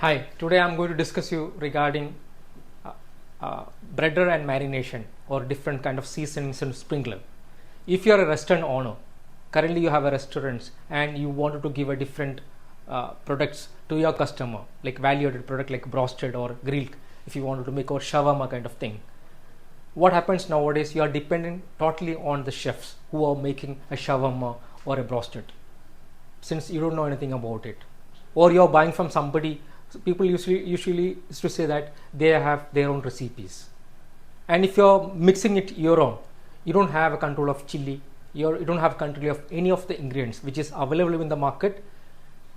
Hi, today I'm going to discuss you regarding breader and marination or different kind of seasonings and sprinkler. If you are a restaurant owner, currently you have a restaurant and you wanted to give a different products to your customer, like value-added product like broasted or grilled, if you wanted to make or shawarma kind of thing. What happens nowadays, you are dependent totally on the chefs who are making a shawarma or a broasted, since you don't know anything about it, or you're buying from somebody. People usually used to say that they have their own recipes, and if you're mixing it your own, you don't have a control of chili, you don't have control of any of the ingredients which is available in the market.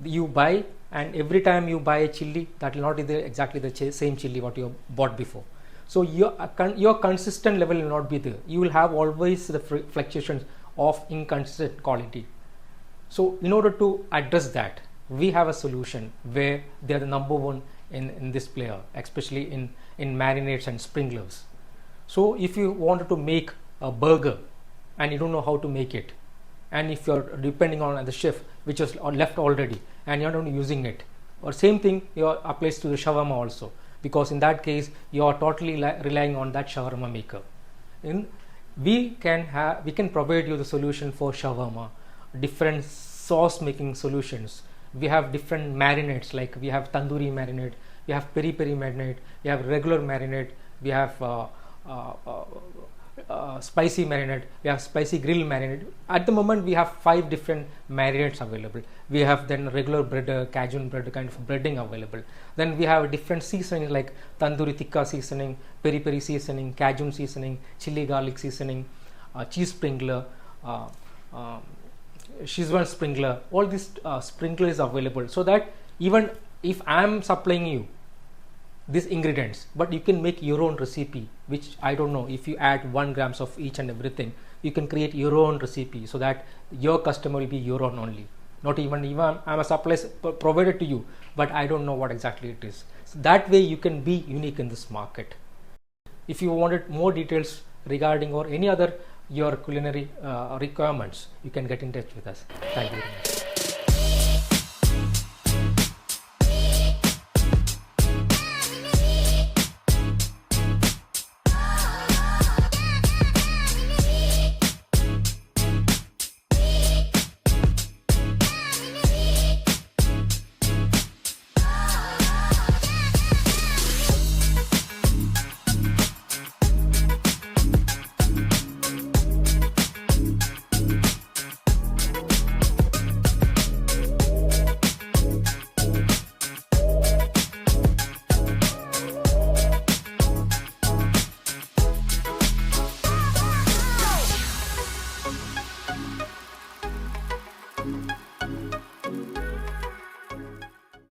You buy, and every time you buy a chili, that will not be exactly the same chili what you bought before. So your consistent level will not be there. You will have always the fluctuations of inconsistent quality. So in order to address that, we have a solution where they are the number one in this player, especially in marinades and sprinklers. So if you wanted to make a burger and you don't know how to make it, and if you're depending on the chef which is left already and you're not using it, or same thing applies to the shawarma also, because in that case you are totally relying on that shawarma maker. We can provide you the solution for shawarma, different sauce making solutions. We have different marinades, like we have tandoori marinade, we have peri peri marinade, we have regular marinade, we have spicy marinade, we have spicy grill marinade. At the moment we have 5 different marinades available. We have then regular breader, Cajun breader kind of breading available. Then we have different seasonings like tandoori tikka seasoning, peri peri seasoning, Cajun seasoning, chili garlic seasoning, cheese sprinkler, Shizwan sprinkler. All these sprinkler is available, so that even if I am supplying you these ingredients, but you can make your own recipe, which I don't know, if you add 1 grams of each and everything, you can create your own recipe so that your customer will be your own only. Not even I'm a supply provided to you, but I don't know what exactly it is. So that way you can be unique in this market. If you wanted more details regarding or any other your culinary requirements, you can get in touch with us. Thank you very much.